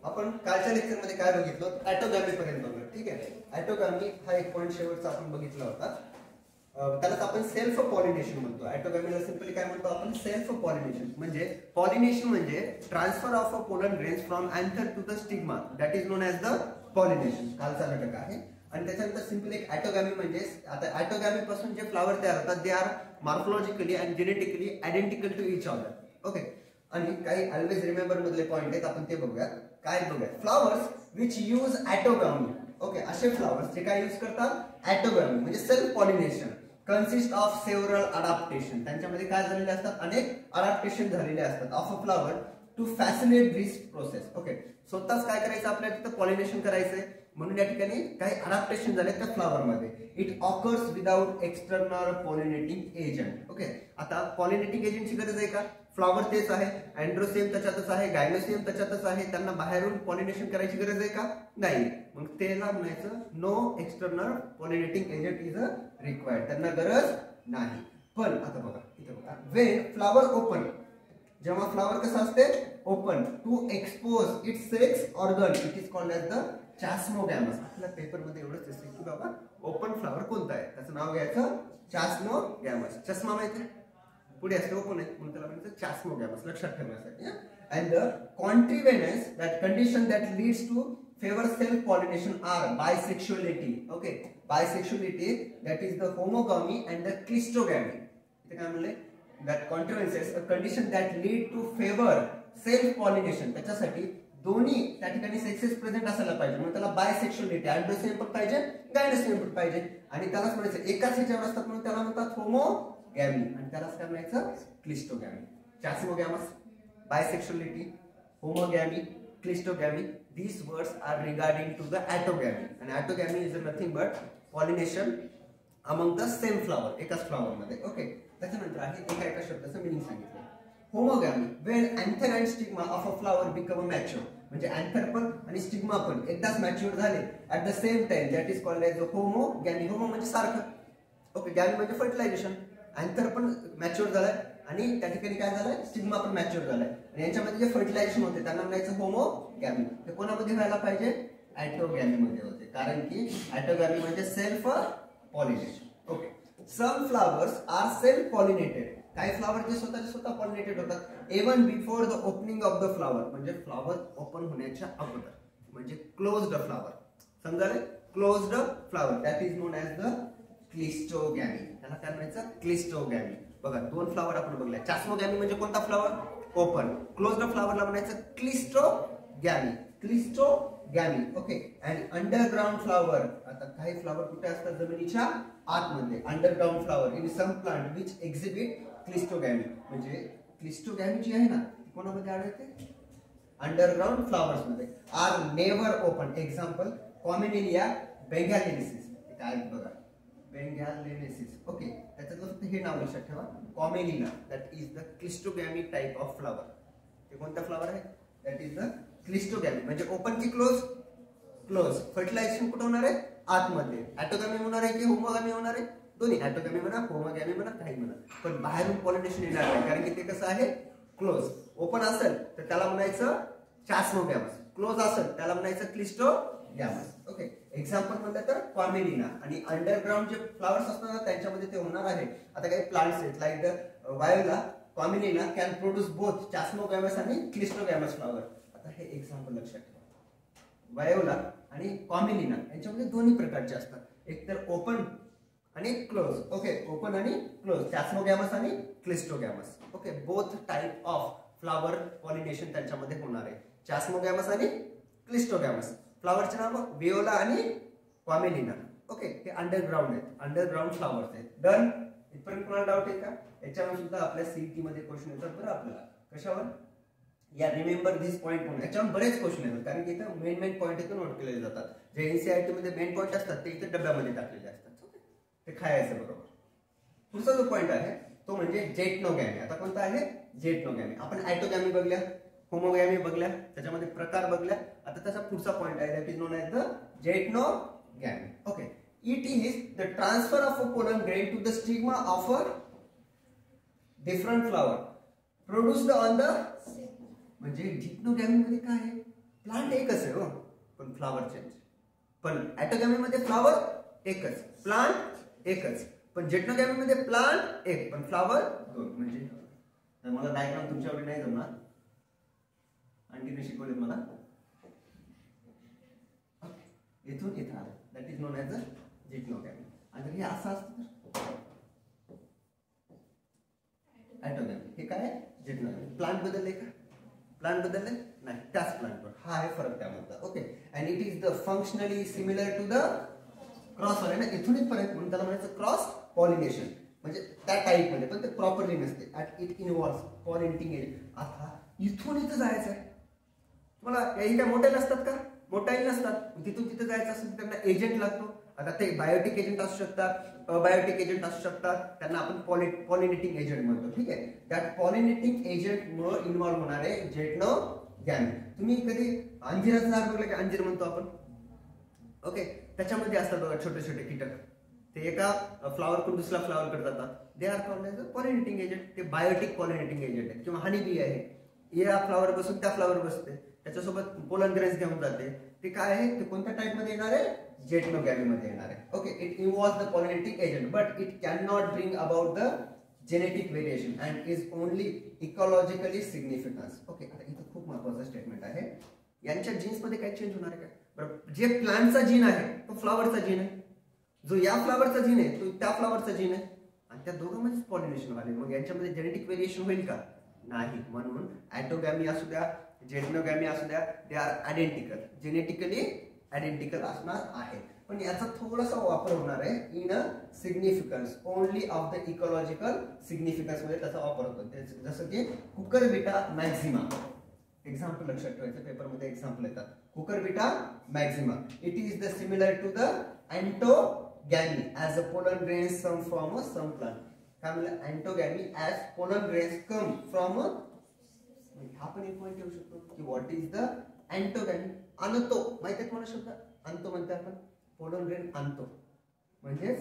आपण कालच्या लेक्चरमध्ये काय बघितलं, ॲटोगॅमी पर्यंत बघलं. ठीक आहे, ॲटोगॅमी हा एक पॉईंट शेवटचा आपण बघितला होता. त्यालाच आपण सेल्फ पॉलिनेशन म्हणतो. ॲटोगॅमीला सिंपली काय म्हणतो आपण, सेल्फ पॉलिनेशन. म्हणजे पॉलिनेशन म्हणजे transfer of a pollen grains from anther to the stigma, that is known as the pollination. कालचा घटक आहे. आणि त्याच्यानंतर सिंपली एक ॲटोगॅमी म्हणजे, आता ॲटोगॅमी पासून जे फ्लावर तयार होतात they are morphologically and genetically identical to each other. Okay, आणि काही ऑलवेज रिमेंबर मधले पॉइंट आहेत, आपण ते बघूया. काय बघूया, flowers which use autogamy. Okay, असे फ्लावर्स जे काय यूज करतात ॲटोगॅमी म्हणजे self pollination, consist of several adaptation. त्यांच्यामध्ये काय झालेले असतात, अनेक अडॅप्टेशन झालेले असतात of a flower to facilitate this process. Okay, स्वतःच काय करायचं, आपल्याला तिथं पॉलिनेशन करायचंय म्हणून या ठिकाणी काही अडॅप्टेशन झाले त्या फ्लावर मध्ये. It occurs without external pollinating agent. Okay, आता पॉलिनेटिंग एजंटची गरज आहे का, फ्लावर तेच आहे, अँड्रोसियम त्याच्यातच आहे, गायनोसियम त्याच्यातच आहे, त्यांना बाहेरून पॉलिनेशन करायची गरज आहे का, नाही. मग त्याला म्हणायचं no external pollinating agent is a required, त्यांना गरज नाही. पण आता बघा इथे बघा, वेन फ्लावर ओपन, जेव्हा फ्लावर कसं असते open to expose its sex organ, it is called as the chasmogamous. आपल्या पेपर मध्ये एवढंच असते की बाबा ओपन फ्लावर कोणता आहे त्याचं नाव घ्यायचं चास्मोगॅमस. चष्मा माहिती आहे, पुढे असते ओपन आहे म्हणून त्याला म्हणायचं चास्मोगॅमस, लक्षात ठेवण्यासाठी. And the contrivances, that condition that leads to favour self pollination or bisexuality. Okay, bisexuality that is the homogamy and the cleistogamy. इथे काय म्हणले, that contrivances a condition that lead to favour self pollination. त्याच्यासाठी दोन्ही त्या ठिकाणी sexes present असायला पाहिजे, म्हणून त्याला बायसेक्शुअलिटी, अँड्रोसियम पण पाहिजे, गायनोसियम पण पाहिजे. आणि त्यालाच म्हणायचं एकाच ह्याच्यावर असतात म्हणून त्याला म्हणतात होमोगॅमी, आणि त्यालाच काय म्हणायचं क्लिस्टोगॅमी. चास्मोगॅमस, बायसेक्शुअलिटी, होमोगॅमी, क्लिस्टोगॅमी, these words are regarding to the autogamy, and autogamy is nothing but pollination among the same flower, एकाच फ्लावर मध्ये. ओके, त्याच्यानंतर आहे एका शब्दाचं मीनिंग सांगितलं. होमोगॅमी, when anther and stigma of a flower become mature, म्हणजे अँथर पण आणि स्टिग्मा पण एकदाच मॅच्युअर झाले at the same time, that is called as homogamy. Homo म्हणजे सारखं, ओके, गॅमी म्हणजे फर्टिलायझेशन. अँथर पण मॅच्युअर झालाय आणि त्या ठिकाणी काय झालंय, स्टिग्मा पण मॅच्युअर झालाय, आणि यांच्यामध्ये जे फर्टिलायझेशन होते त्यांना म्हणायचं होमोगॅमी. ते कोणामध्ये व्हायला पाहिजे, ॲटोगॅमी मध्ये होते, कारण की ॲटोगॅमी म्हणजे self pollination. Okay, some flowers are self pollinated, काही फ्लावर जे स्वतः पॉलिनेटेड होतात even before the opening of the flower, म्हणजे फ्लावर ओपन होण्याच्या अगोदर, म्हणजे क्लोज्ड फ्लावर. समजाले, closed flower that is known as the cleistogamy. त्याला काय म्हणायचं, क्लिस्टोगॅमी. बघा दोन फ्लावर आपण बघले, चास्मोगॅमी म्हणजे कोणता फ्लावर ओपन, क्लोज्ड फ्लावरला म्हणायचं cleistogamy, cleistogamy. Okay, and underground flower, आता काही फ्लावर कुठे असतात, जमिनीच्या आतमध्ये. Underground flower in some plant which exhibit cleistogamy, म्हणजे क्लिस्टोगॅमी जी आहे ना ती कोणामध्ये आढळते, अंडरग्राउंड फ्लावर्स मध्ये. Are never open, example commelina benghalensis. काय बघा, बेंगॅलेन्सिस. ओके, त्याच्यातलं फक्त हे नाव लक्षात ठेवा, commelina, that is the cleistogamy type of flower. ते कोणता फ्लावर आहे, दॅट इज द क्लिस्टोगॅमी. म्हणजे ओपन की क्लोज, क्लोज. फर्टिलायझेशन कुठं होणार आहे, आतमध्ये. ॲटोगॅमी होणार आहे की होमोगॅमी होणार आहे, दोन्ही. ॲटोगॅमी म्हणा, होमोगॅमी म्हणा, काही म्हणा, पण बाहेरून पॉलिनेशन येणार नाही, कारण की ते कसं आहे क्लोज. ओपन असेल तर त्याला म्हणायचं चास्मोगॅमस, क्लोज असेल त्याला म्हणायचं क्लिस्टोगॅमस. ओके, एक्झाम्पल म्हणलं तर कॉमेलिना. आणि अंडरग्राउंड जे फ्लावर्स असतात त्यांच्यामध्ये ते होणार आहे. आता काही प्लांट्स आहेत like the viola, commelina can produce both chasmogamous आणि क्लिस्टोगॅमस फ्लावर. आता हे एक्झाम्पल लक्षात ठेवा, वायोला आणि कॉमेलिना यांच्यामध्ये दोन्ही प्रकारचे असतात, एक तर ओपन आणि क्लोज. ओके, ओपन आणि क्लोज, चास्मोगॅमस आणि cleistogamous. Okay, both type of flower pollination त्यांच्यामध्ये होणार आहे, चास्मोगॅमस आणि क्लिस्टोगॅमस. फ्लावरचे नाव वियोला आणि कॉमेलिना. ओके, हे अंडरग्राउंड आहेत, अंडरग्राउंड फ्लावर्स आहेत. डन, इथपर्यंत कोणाला डाऊट आहे का, याच्यावर सुद्धा आपल्या सीईटी मध्ये क्वेश्चन येतात बरं आपल्याला. कशावर, या रिमेंबर दिस पॉईंट म्हणून, याच्यावर बरेच क्वेश्चन येतात, कारण की इथं मेन पॉईंट इथं नोट केले जातात. जे एनसीईआरटी मध्ये मेन पॉईंट असतात ते इथे डब्यामध्ये टाकलेले असतात, ते खायचं बरोबर. पुढचा जो पॉईंट आहे तो म्हणजे जेटनोगॅमी. आता कोणता आहे, जेटनोगॅमी. आपण ॲटोगॅमी बघल्या, होमोगॅमी बघल्या, त्याच्यामध्ये प्रकार बघल्या. आता त्याचा पुढचा पॉईंट आहे, that is known as the geitonogamy. Okay, it is the transfer of a pollen grain to the stigma of a different flower produced on the, म्हणजे जेटनोगॅमी मध्ये काय आहे, प्लांट एकच आहे हो, पण फ्लावर चेंज. पण ॲटोगॅमी मध्ये फ्लावर एकच, प्लांट एकच, पण जेटनोगॅमी मध्ये प्लांट एक पण फ्लावर दोन. म्हणजे मला डायग्राम तुमच्याकडे नाही जमणार, आणखी शिकवले मला. इथून इथं आलं, that is known as a geitonogamy. आणि हे असं असतं ॲटोगॅमी. हे काय जेटनोगॅमी. प्लांट बदलले का? प्लांट बदलले नाही, त्याच प्लांटवर. हा आहे फरक त्यामध्ये. Okay. And it is the functionally similar to the cross आहे ना, इथूनच फरक म्हणून त्याला म्हणायचं क्रॉस पॉलिनेशन. म्हणजे त्या टाईप मध्ये, पण ते प्रॉपरली नसते. It involves pollinating agent. आता इथून इथं जायचं आहे तुम्हाला. काही काय मोठे नसतात का? मोठाही नसतात. तिथून तिथं जायचं असेल त्यांना एजंट लागतो. आता ते बायोटिक एजंट असू शकतात, अबायोटिक एजंट असू शकतात, त्यांना आपण पॉलिनेटिंग एजंट म्हणतो. ठीक आहे. त्यात पॉलिनेटिंग एजंट मुळे इन्व्हॉल्व्ह होणारे जेटनोगॅमी. तुम्ही कधी अंजिराचं झाड बघलं की अंजीर म्हणतो आपण. ओके. त्याच्यामध्ये असतात बघा छोटे छोटे कीटक, ते एका फ्लावरकडून दुसऱ्या फ्लावरकडे जातात. They are called as pollinating agent. ते बायोटिक पॉलिनेटिंग एजंट आहे. किंवा हनी बी आहे, या फ्लावर बसून त्या फ्लावर बसते, त्याच्यासोबत पोलन ग्रेन्स घेऊन जाते. ते काय आहे? ते कोणत्या टाइप मध्ये येणार आहे? जेटनोगॅमी मध्ये येणार आहे. Okay. It involves the pollinating agent but it can not bring about the genetic variation and is only ecologically significance. Okay. आता इथं खूप महत्वाचं स्टेटमेंट आहे. यांच्या जीन्स मध्ये काय चेंज होणार आहे का? बरं, जे प्लांटचा जीन आहे तो फ्लावरचा जीन आहे, जो या फ्लावरचा जीन आहे तो त्या फ्लावरचा जीन आहे, आणि त्या दोघांमध्येच पॉलिनेशन झाले. मग यांच्यामध्ये जेनेटिक व्हेरिएशन होईल का? नाही. म्हणून ॲटोगॅमी असू द्या, जेटनोगॅमी असू द्या, they are identical, genetically identical असणार आहे. पण याचा थोडासा वापर होणार आहे in a significance, only of the ecological significance मध्ये त्याचा वापर होतो. जसं की कुकरबिटा मॅक्झिमा. एक्झाम्पल लक्षात ठेवायचं, पेपरमध्ये एक्झाम्पल येतात. Cucurbita maxima. It is the similar to the autogamy as a pollen grains some from a some plant. काय म्हणलं? Autogamy as pollen grains come from a. हा पण एक पॉईंट येऊ शकतो की व्हॉट इज द अँटोगॅमी. आणतो माहिती आहे मला शब्द? आणतो म्हणते आपण, पोलन ग्रेन आणतो म्हणजेच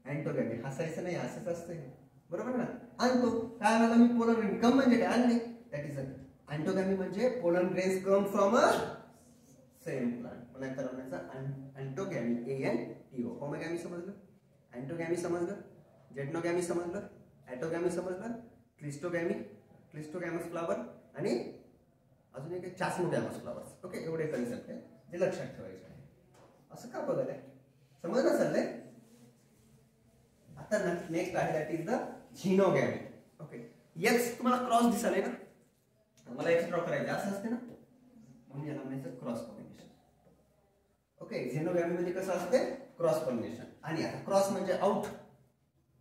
अँटोगॅमी. हसायचं नाही, असंच असतं बरोबर ना. आणतो काय मला मी पोलन ग्रेन कम म्हणजे काय? आणले. That is autogamy. म्हणजे pollen grains come from a same plant. म्हणून त्याला म्हणायचं अँटोगॅमी. ANTO. होमोगॅमी समजलं, अँटोगॅमी समजलं, जेटनोगॅमी समजलं, ॲटोगॅमी समजलं, क्लिस्टोगॅमी, क्लिस्टोगॅमस फ्लावर, आणि अजून एक चास्मोगॅमस फ्लावर्स. ओके. एवढे कन्सेप्ट आहे जे लक्षात ठेवायचे आहे. असं का बघत आहे? समजलं चाललंय? आता नेक्स्ट आहे that is the xenogamy. Okay. X तुम्हाला क्रॉस दिसाले ना, मला एक्स ड्रॉ करायचं असं असते ना, म्हणून याला म्हणायचं क्रॉस पॉलिनेशन. ओके. झिनोगॅमी मध्ये कसं असते? Cross pollination. आणि आता क्रॉस म्हणजे आउट.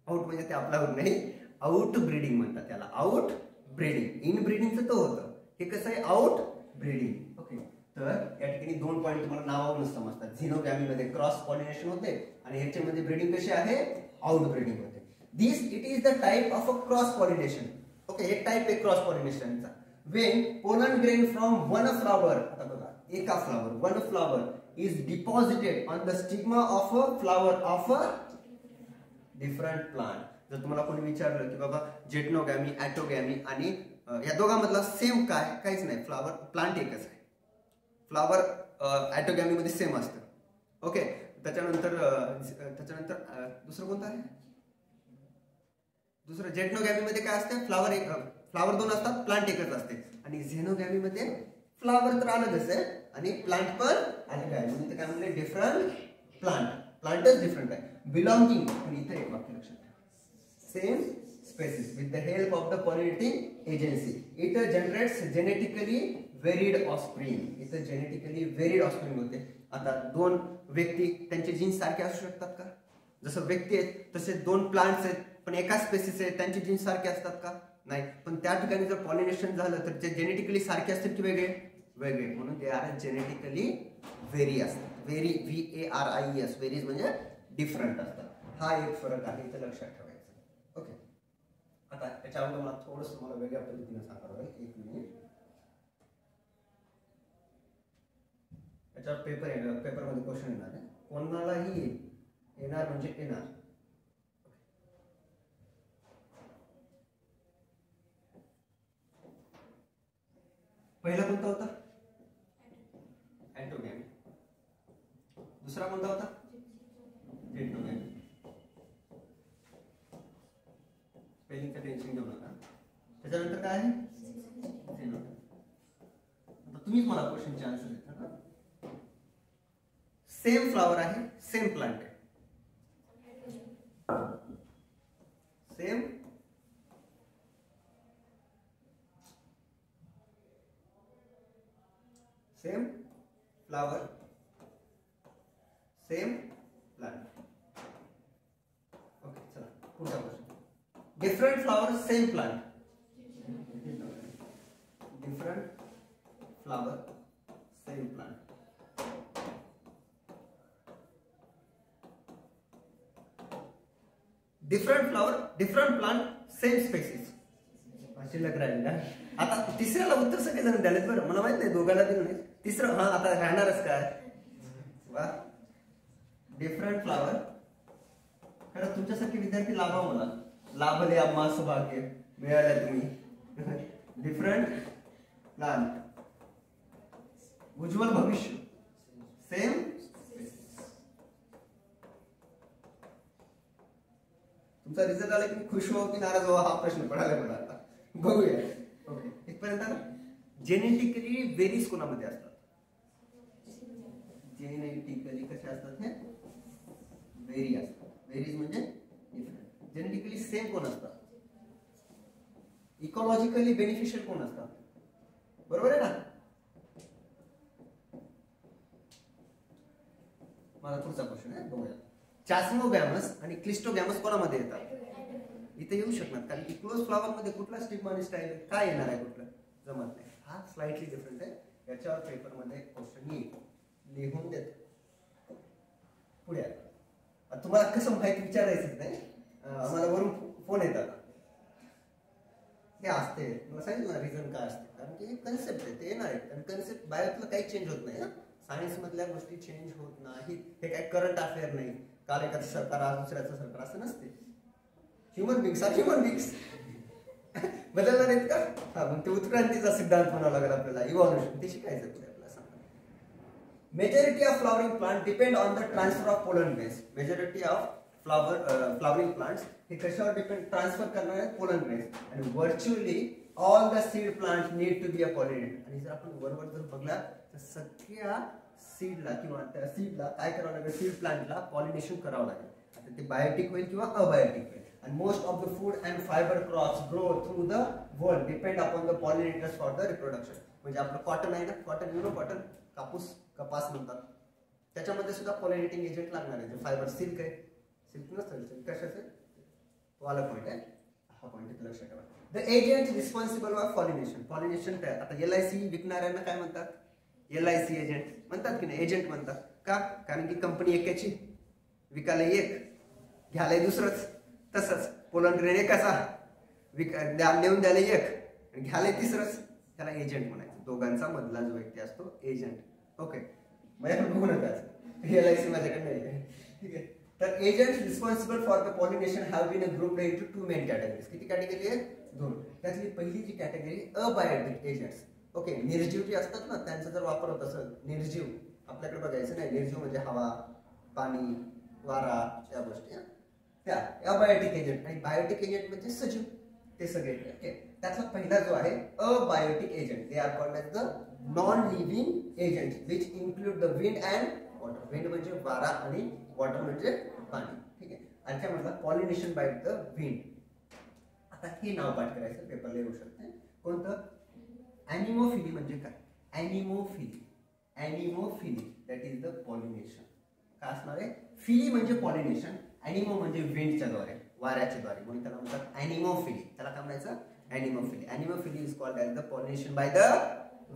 आउट म्हणजे ते आपल्यावर नाही, आउट ब्रीडिंग म्हणतात त्याला. Out breeding. इन ब्रीडिंगचं तो होतं, हे कसं आहे? Out breeding. ओके. तर या ठिकाणी दोन पॉईंट तुम्हाला नावावरून समजतात. झिनोगॅमी मध्ये क्रॉस पॉलिनेशन होते आणि ह्याच्यामध्ये ब्रीडिंग कशी आहे? आउट ब्रीडिंग होते. This it is the type of a cross pollination. Okay. एक टाइप आहे क्रॉस पॉलिनेशनचा. when pollen grain from one flower, आता बघा, एका flower, one flower is deposited on the stigma of a flower of a different plant. जर तुम्हाला कोणी विचारलं की बाबा जेटनोगॅमी, ॲटोगॅमी आणि या दोघांमधला सेम काय? काहीच नाही. फ्लावर प्लांट एकच आहे. फ्लावर ॲटोगॅमी मध्ये सेम असतं. ओके. त्याच्यानंतर दुसरं कोणतं आहे? दुसरं जेटनोगॅमी मध्ये काय असते? फ्लावर दोन असतात, प्लांट एकच असते. आणि झेनोगॅमी मध्ये फ्लावर तर अलगच आहे आणि प्लांट पण अलग आहे. म्हणजे काय म्हणले? Different plant. प्लांटच डिफरंट आहे. बिलॉंगिंग. आणि इथे एक वाक्य लक्षात ठेवा, same species with the help of the pollinating agency it generates genetically varied offspring. इथं जेनेटिकली व्हेरिड ऑफस्प्रिंग होते. आता दोन व्यक्ती त्यांचे जीन्स सारखे असू शकतात का? जसं व्यक्ती आहेत तसे दोन प्लांट्स आहेत पण एका स्पेसिस आहेत, त्यांचे जीन्स सारखे असतात का? नाही. पण त्या ठिकाणी जर पॉलिनेशन झालं तर ते जेनेटिकली सारखे असतील की वेगळे? वेगळे. म्हणून ते आर जेनेटिकली व्हेरी असतात. Very, VARIES. व्हेरीज म्हणजे डिफरंट असतात. हा एक फरक आहे, इथं लक्षात ठेवायचं. ओके. आता त्याच्यावर मला थोडंसं तुम्हाला वेगळ्या पद्धतीने सांगावं लागेल. एक मिनिट. याच्यावर पेपरमध्ये क्वेश्चन येणार आहे. कोणालाही येणार म्हणजे येणार. पहिला कोणता होता? त्याच्यानंतर काय आहे झेनोटाइप. आता तुम्हीच मला क्वेश्चनचे आन्सर देता का. सेम फ्लावर आहे, सेम प्लांट आहे, same same flower same plant. Okay चला पुढचा question. Different flower same plant. Different flower same plant. Different flower different plant same species. शिल्लक राहील ना. आता तिसऱ्याला उत्तर सगळे जण द्यालेत बरं, मला माहित नाही दोघांना दिलं नाही. तिसरं हा आता राहणारच काय. वा डिफरंट फ्लावर. खरं तुमच्यासारखे विद्यार्थी लाभा, मला लाभले आम्हा सौभाग्य मिळाल्या तुम्ही. डिफरंट प्लांट उज्ज्वल भविष्य सेम. तुमचा रिझल्ट आला की खुश हो की नाराज हो हा प्रश्न पडायला मला आता बघूया. ओके इथपर्यंत जेनेटिकली व्हेरीज कोणामध्ये असतात. जेनेटिकली कसे असतात हे व्हेरी असतात. व्हेरीज म्हणजे डिफरंट. जेनेटिकली सेम कोण असतात. इकॉलॉजिकली बेनिफिशियल कोण असतात. बरोबर आहे ना. मला पुढचा क्वेश्चन आहे बघूया. चॅस्मोगॅमस आणि क्लिस्टोगॅमस कोणामध्ये येतात. इथे येऊ शकणार कारण की क्लोज फ्लावर मध्ये कुठला स्टिग्मा आणि स्टाईल काय येणार आहे कुठलं जमत नाही. हा स्लाइटली डिफरंट आहे. याच्यावर पेपर मध्ये क्वेश्चन येईल, लिहून देतो. पुढे तुम्हाला कसं माहिती विचारायचं नाही. आम्हाला वरून फोन येतात हे असते. मला सांगितलं ना रिझन काय असते. कारण की कन्सेप्ट आहे ते येणार आहे. कारण कन्सेप्ट बायोतलं काही चेंज होत नाही. सायन्स मधल्या गोष्टी चेंज होत नाही. हे काय करंट अफेअर नाही. काल एखादं सरकार आज दुसऱ्याचं सरकार असं नसते. Human beings are human beings. बदलणार आहेत का. हा मग ते उत्क्रांतीचा सिद्धांत म्हणावा लागेल आपल्याला. इव्हॉल्युशन ते शिकायचं आपल्याला सांगा. Majority of flowering plant depend on the transfer of pollen grains. Majority of flowering plants हे कशावर डिपेंड ट्रान्सफर करणार आहेत पोलन ग्रेन्स. आणि virtually all the seed plant need to be a pollinated. आणि जर आपण वरवर जर बघला तर सगळ्या सीडला किंवा त्या सीडला काय करावं लागेल. सीड प्लांटला पॉलिनेशन करावं लागेल. आता ते बायोटिक होईल किंवा अबायोटिक होईल. And most of the food and fiber crops grow through the world depend upon the pollinators for the reproduction. म्हणजे आपलं कॉटन आहे ना, कॉटन कॉटन कापूस कपास म्हणतात. त्याच्यामध्ये सुद्धा पॉलिनेटिंग एजंट लागणार आहे. फायबर सिल्क आहे. सिल्क नसतं कशाचं तो आला पॉईंट आहे. हा पॉईंट लक्षात ठेवा. The agent responsible for pollination. Pollination आता LIC विकणाऱ्यांना काय म्हणतात. LIC एजंट म्हणतात की नाही. एजंट म्हणतात का कारण की कंपनी एकाची विकायला एक घ्यायला दुसरंच. तसंच पोलन ग्रेन एक कसा नेऊन द्यायला एक घ्यायला तिसरंच. त्याला एजंट म्हणायचं. दोघांचा मधला जो व्यक्ती असतो एजंट. ओके माझ्याकडे बघू नका. LIC माझ्याकडे नाही आहे. ठीक आहे. तर agents responsible for the pollination have been group into 2 main categories. किती कॅटेगरी आहे. 2. त्यातली पहिली जी कॅटेगरी अबायोटिक एजंट्स. ओके निर्जीव जे असतात ना त्यांचा जर वापर होत असेल. निर्जीव आपल्याकडे बघायचं नाही. निर्जीव म्हणजे हवा पाणी वारा या गोष्टी त्या अबायोटिक एजंट. आणि बायोटिक एजंट म्हणजे सजीव ते सगळे. ओके त्याचा पहिला जो आहे abiotic agent. They are called as the non living agent which include the wind and water. Wind म्हणजे वारा आणि वॉटर म्हणजे पाणी. ठीक आहे. आणि त्यामधला पॉलिनेशन बाय द विंड. आता हे नाव पाठ करायचं पेपरला येऊ शकते. कोणतं. ॲनिमोफिली म्हणजे काय. ॲनिमोफिली. ॲनिमोफिली दॅट इज द पॉलिनेशन. काय असणार आहे. फिली म्हणजे पॉलिनेशन. ॲनिमो म्हणजे विंडच्या द्वारे वाऱ्याच्या द्वारे म्हणून त्याला म्हणतात ॲनिमोफिली. त्याला काय म्हणायचं anemophily. Anemophily is called as the pollination by the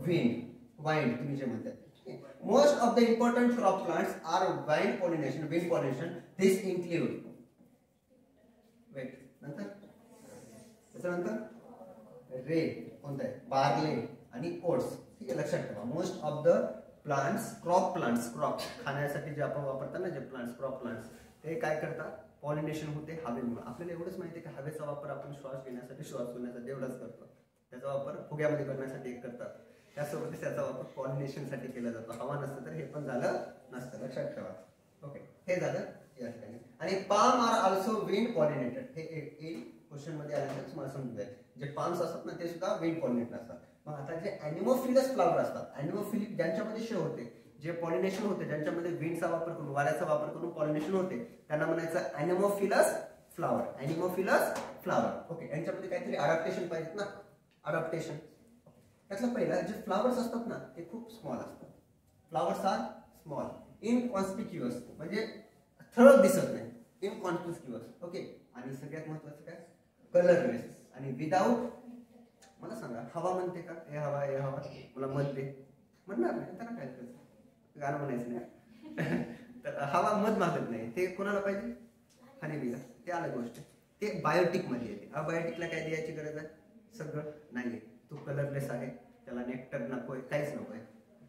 wind. Wind तुम्ही जे म्हणतात. Most of the important crop plants are wind pollination. Wind pollination this include wheat नंतर त्याच्यानंतर रे कोणतं आहे बार्ले आणि ओट्स. ठीक आहे लक्षात ठेवा. Most of the plants crop plants crop खाण्यासाठी जे आपण वापरतात ना जे प्लांट्स क्रॉप प्लांट्स ते काय करतात पॉलिनेशन होते हवेमुळे. आपल्याला एवढंच माहिती आहे की हवेचा वापर आपण श्वास घेण्यासाठी श्वास सोडण्यासाठी एवढाच करतो. त्याचा वापर फुग्यामध्ये करण्यासाठी एक करतात. त्यासोबतच त्याचा वापर पॉलिनेशनसाठी केला जातो. हवा नसतं तर हे पण झालं नसतं. लक्षात ठेवा. ओके हे झालं या ठिकाणी. आणि palm are also wind pollinated. हे एक क्वेश्चन मध्ये आल्यानंतर तुम्हाला समजून जाईल. जे पाम्स असतात ना ते सुद्धा विंड पॉलिनेटर असतात. मग आता जे ॲनिमोफिलस फ्लावर असतात, ॲनिमोफिलिक ज्यांच्यामध्ये शे होते, जे पॉलिनेशन होते, ज्यांच्यामध्ये विंडचा वापर करून, वाऱ्याचा वापर करून पॉलिनेशन होते, त्यांना म्हणायचं ॲनिमोफिलस फ्लावर. ॲनिमोफिलस फ्लावर. ओके, यांच्यामध्ये काहीतरी अडॅप्टेशन पाहिजेत ना, अडॅप्टेशन. त्यातलं पहिला जे फ्लावर्स असतात ना ते खूप स्मॉल असतात. फ्लावर्स आर स्मॉल, इनकॉन्स्पिक्युअस, म्हणजे ठळक दिसत नाही, इनकॉन्स्पिक्युअस. ओके, आणि सगळ्यात महत्वाचं काय, कलरलेस आणि विदाऊट. मला सांगा, हवा म्हणते का? हे हवा, हे हवा मला म्हणते, म्हणणार नाही, त्याला काय करायचं, गाणं म्हणायचं नाही. तर हवा मध मागत नाही, ते कोणाला पाहिजे, हनीबीला. ते अलग गोष्ट, ते बायोटिक मध्ये येते. अबायोटिकला काय द्यायची गरज आहे, सगळं नाहीये. तो कलरलेस आहे, त्याला नेक्टर नकोय, काहीच नकोय,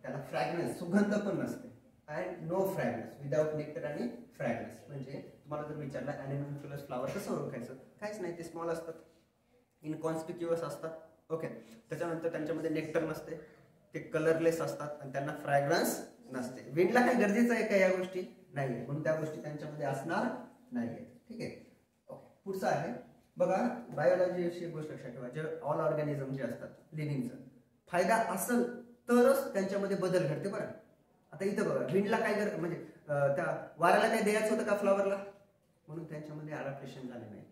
त्याला फ्रॅग्रन्स, सुगंध पण नसते, and no fragrance, without nectar आणि फ्रॅग्रन्स. म्हणजे तुम्हाला जर विचारलं ॲनिमोफिलस फ्लावर कसं ओळखायचं, काहीच नाही, ते स्मॉल असतात, इनकॉन्स्पिक्युअस असतात. ओके, त्याच्यानंतर त्यांच्यामध्ये नेक्टर नसते, ते कलरलेस असतात आणि त्यांना फ्रॅग्रन्स नसते. विंडला काय गरजेचं आहे का या गोष्टी? नाहीये, म्हणून त्या गोष्टी त्यांच्यामध्ये असणार नाहीये. ठीक आहे. ओके, पुढचं आहे बघा, बायोलॉजी अशी एक गोष्ट लक्षात ठेवा, जे ऑल ऑर्गॅनिझम जे असतात लिव्हिंगचा फायदा असेल तरच त्यांच्यामध्ये बदल घडते. बरं, आता इथं बघा, विंडला काय म्हणजे त्या वाऱ्याला काय द्यायचं होतं का फ्लॉवरला, म्हणून त्यांच्यामध्ये अडॅप्टेशन झाले नाही.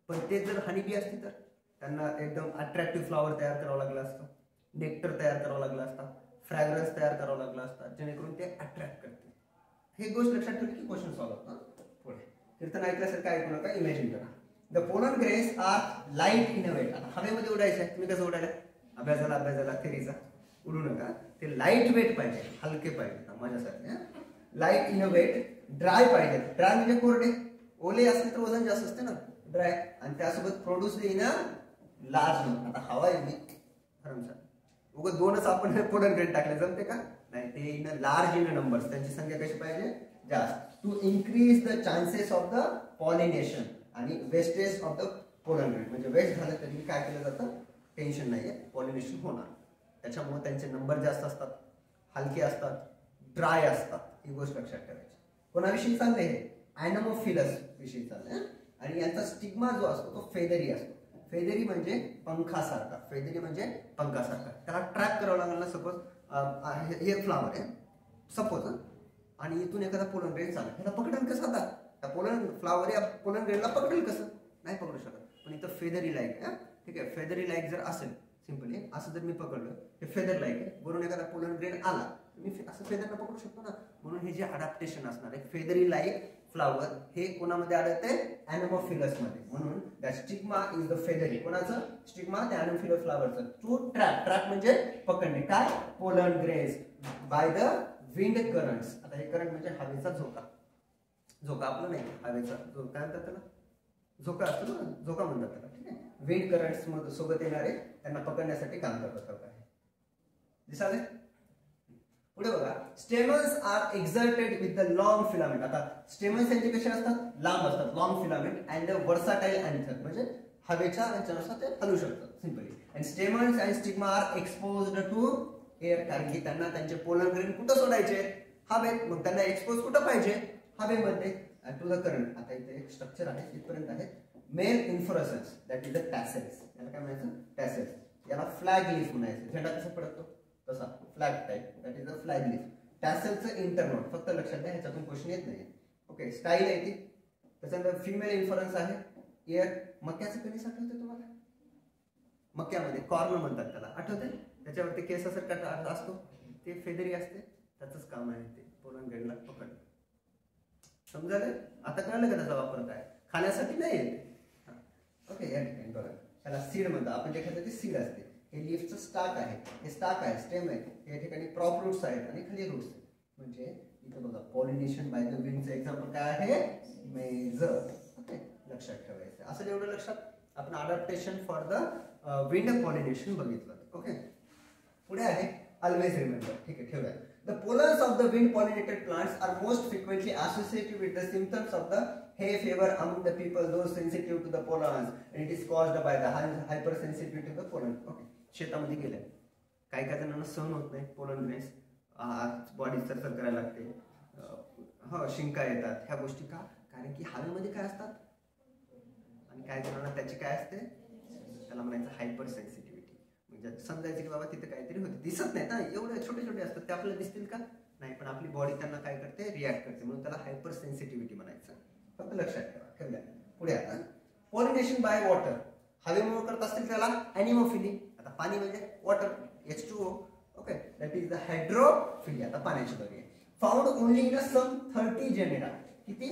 पण ते जर हनीबी असती तर त्यांना एकदम अट्रॅक्टिव्ह फ्लॉवर तयार करावं लागलं असतं, नेक्टर तयार करावं लागलं असतं, फ्रॅग्रन्स तयार करावं लागलं असतं, जेणेकरून ते अट्रॅक्ट करते. हे गोष्ट लक्षात ठेवली की क्वेश्चन सॉल्व्ह होतो. पुढे कीर्तन ऐकल्यासारखं ऐकू नका, इमॅजिन करा. The pollen grains are light in a weight. आता हवेमध्ये उडायचं आहे, तुम्ही कसं उडायला, अभ्यास झाला थेरीचा, उडू नका, ते लाईट वेट पाहिजे, हलके पाहिजे माझ्यासाठी. Light in a weight, dry पाहिजे. ड्राय म्हणजे कोरडे, ओले असले तर वजन जास्त असते ना, ड्राय, आणि त्यासोबत produce in a large number. आता हवा आहे मी उगा दोनच आपण पोलन ग्रेन टाकले जमते का? नाही, ते in a large in numbers, त्यांची संख्या कशी पाहिजे, जास्त, to increase the chances of the pollination आणि wastage of the pollen grain. म्हणजे वेस्ट झालं तरी काय केलं जातं, टेन्शन नाहीये, पॉलिनेशन होणार. त्याच्यामुळे त्यांचे नंबर जास्त असतात, हलके असतात, ड्राय असतात. ही गोष्ट लक्षात ठेवायची. कोणाविषयी चाललंय, हे ॲनिमोफिलस विषयी चाललंय. आणि यांचा स्टिग्मा जो असतो तो फेदरी असतो. फेदरी म्हणजे पंखासारखा, फेदरी म्हणजे पंखासारखा. त्याला ट्रॅक करावं लागेल ना. सपोज हे फ्लावर आहे सपोज, आणि इथून एखादा पोलन ग्रेन चालला, ह्याला पकडेल कसं? आता त्या पोलन फ्लावर या पोलन ग्रेनला पकडेल कसं? नाही पकडू शकत. पण इथं फेदरी लाईक आहे. ठीक आहे, फेदरी लाईक जर असेल, सिंपली असं जर मी पकडलं, हे फेदर लाईक आहे, वरून एखादा पोलन ग्रेन आला, मी असं फेदरला पकडू शकतो ना. म्हणून हे जे अडॅप्टेशन असणार आहे, फेदरी लाईक फ्लावर, हे कोणामध्ये आढळते, ॲनिमोफिलस मध्ये. म्हणून the stigma is the feathery. कोणाचं स्टिग्मा? त्या ॲनिमोफिलस फ्लावरचं. टू ट्रॅप, ट्रॅप म्हणजे पकडणे, काय, pollen grains bye the wind currents. आता हे करंट म्हणजे हवेचा झोका, झोका आपला नाही, हवेचा झोका, काय म्हणतात त्याला, झोका असतो ना, झोका म्हणतात त्याला. ठीक आहे, विंड करंट्स सोबत येणारे त्यांना पकडण्यासाठी काम करतात. दिसाले पुढे बघा, stamens are exerted with the long filament. आता स्टेमन्स यांचे कसे असतात, लांब असतात, long filament, and versatile anther, म्हणजे हवेच्या यांच्यानुसार ते हलू शकतात simply. And stamens and stigma are exposed to air, कारण की त्यांना त्यांचे पोलन ग्रेन कुठं सोडायचे, हवेत. मग त्यांना एक्सपोज कुठं पाहिजे, हवेमध्ये, टू द करंट. आता इथे एक स्ट्रक्चर आहे, इथपर्यंत आहे. Male inflorescence, that is the tassels. याला काय म्हणायचं, टॅसेल्स. याला फ्लॅग लीफ म्हणायचं. झेंडा कसा पडतो तसा, flag type, that is the flag leaf. टॅसेलचं इंटरनोट फक्त लक्षात द्या, ह्याच्यातून क्वेश्चन येत नाही. ओके, स्टाईल आहे ती. त्याच्यानंतर फिमेल इन्फ्लोरन्स आहे, एअर. मक्याचं कणीस आठवते तुम्हाला, मक्यामध्ये कॉर्न म्हणतात त्याला, आठवते, त्याच्यावरती केसासारखा असतो, ते फेदरी असते, त्याचंच काम आहे ते पोलन ग्रेनला पकडणं. समजाले? आता कळलं का त्याचा वापर काय, खाण्यासाठी नाही येते. ओके, या ठिकाणी बघा, त्याला सीड म्हणतात. आपण जे खातो ते सीड असते. हे लीफचं स्टाक आहे, हे स्टाक आहे, स्टेम आहे, या ठिकाणी प्रॉप रूट्स आहेत आणि खाली रूट्स आहेत. म्हणजे इथं बघा, पॉलिनेशन बाय द विंडचं एक्झाम्पल काय आहे, मेजर. ओके, लक्षात ठेवायचं. असं एवढं लक्षात, आपण adaptation for the wind pollination बघितलं. ओके, पुढे आहे ऑलवेज रिमेंबर. ठीक आहे, ठेवूया. The pollens of the wind pollinated plants are most frequently associated with the symptoms of the hay fever among the people those sensitive to the pollens, and it is caused by the hypersensitivity to the pollen. Okay, शेतामध्ये गेले, काही काही जणांना सहन होत नाही pollen grains, body सरसर करायला लागते, शिंका येतात. ह्या गोष्टी का, कारण की हवेमध्ये काय असतात, आणि काही जणांना त्याची काय असते, त्याला म्हणायचं हायपर सेन्सिटिव्हिटी. म्हणजे समजायचं की बाबा तिथे काहीतरी होते, दिसत नाही ना, एवढे छोटे छोटे असतात ते आपल्याला दिसतील का नाही, पण आपली बॉडी त्यांना काय करते, रिॲक्ट करते, म्हणून त्याला हायपर सेन्सिटिव्हिटी म्हणायचं. फक्त लक्षात ठेवा. पुढे आता पॉलिनेशन बाय वॉटर, हवेमुळे करत असतील त्याला ॲनिमोफिली. आता पाणी म्हणजे water, H2O. Okay, that is the hydrophily. आता पाण्याची बघूया. Found only in some 30 genera, किती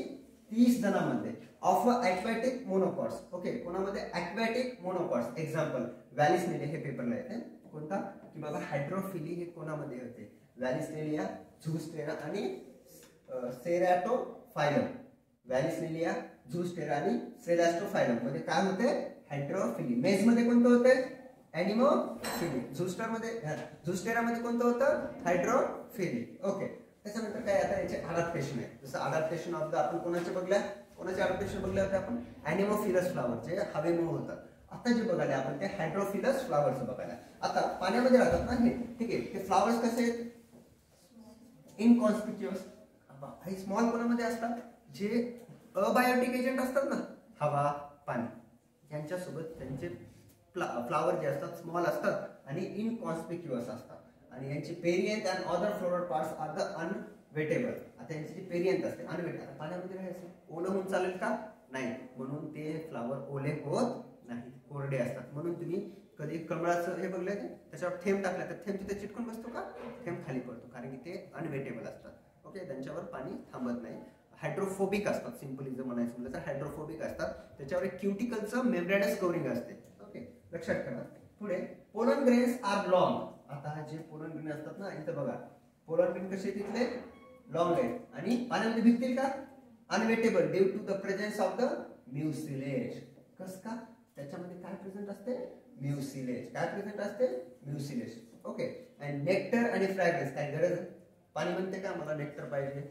30 जणांमध्ये, ऑफ ॲक्वॅटिक मोनोकॉट्स. ओके, कोणामध्ये ॲक्वॅटिक मोनोकॉट्स. एक्झाम्पल वॅलिसनेलिया, हे पेपरला येते कोणता की बाबा हायड्रोफिली हे कोणामध्ये होते, वॅलिसनेलिया, झूस्टेरा आणि सेरॅटोफायलम. वॅलिसनेलिया, झूस्टेरा आणि सेरॅटोफायलम मध्ये काय होते, हायड्रोफिली. मेज मध्ये कोणतं होतं, ॲनिमोफिली. झूस्टेरा मध्ये कोणतं होतं, हायड्रोफिली. ओके, त्याच्यानंतर काय आता याचे अडॅप्टेशन आहे. जसं अडॅप्टेशन ऑफ द आपण कोणाचे अडॅप्टेशन बघले होते आपण, ॲनिमोफिलस फ्लावर जे हवेमुळे होतात. आता जे बघायला आपण ते हायड्रोफिलस फ्लावर्स बघायला. आता पाण्यामध्ये राहतात ना हे, ठीक आहे, ते फ्लावर्स कसे आहेत, इनकॉन्स्पिक्युअस. हे स्मॉल कोणामध्ये असतात, जे अबायोटिक एजंट असतात ना, हवा, पाणी, यांच्यासोबत त्यांचे फ्लावर जे असतात स्मॉल असतात आणि इनकॉन्स्पिक्युअस असतात. आणि यांची perianth and other floral parts are the unwettable. आता यांची जी पेरियंथ असते अनवेटेबल. पाण्यामध्ये राहायचं, ओलं होऊन चालेल का नाही, म्हणून ते फ्लावर ओले होत नाही, कोरडे असतात. म्हणून तुम्ही कधी कमळाचं हे बघलं ते, त्याच्यावर थेंब टाकला तर थेंब तिथे चिटकून बसतो का, थेंब खाली पडतो, कारण की ते अनवेटेबल असतात. ओके, त्यांच्यावर पाणी थांबत नाही. हायड्रोफोबिक असतात, सिंपली जर म्हणायचं म्हटलं तर हायड्रोफोबिक असतात. त्याच्यावर एक क्युटिकलचं मेम्ब्रेनस कव्हरिंग असते. ओके, लक्षात ठेवा. पुढे पोलन ग्रेन्स आर लॉंग. आता हा जे पोलन ग्रेन असतात ना, इथं बघा पोलन ग्रेन कसे तिथले लॉंग आहेत आणि पाण्यामध्ये भिजतील का, unwettable due to the presence of the mucilage. कस का, त्याच्यामध्ये काय प्रेझेंट असते, म्युसिलेज. काय प्रेझेंट असते, म्युसिलेज. ओके, आणि नेक्टर आणि फ्रॅग्रन्स काय गरज आहे, पाणी म्हणते का मला नेक्टर पाहिजे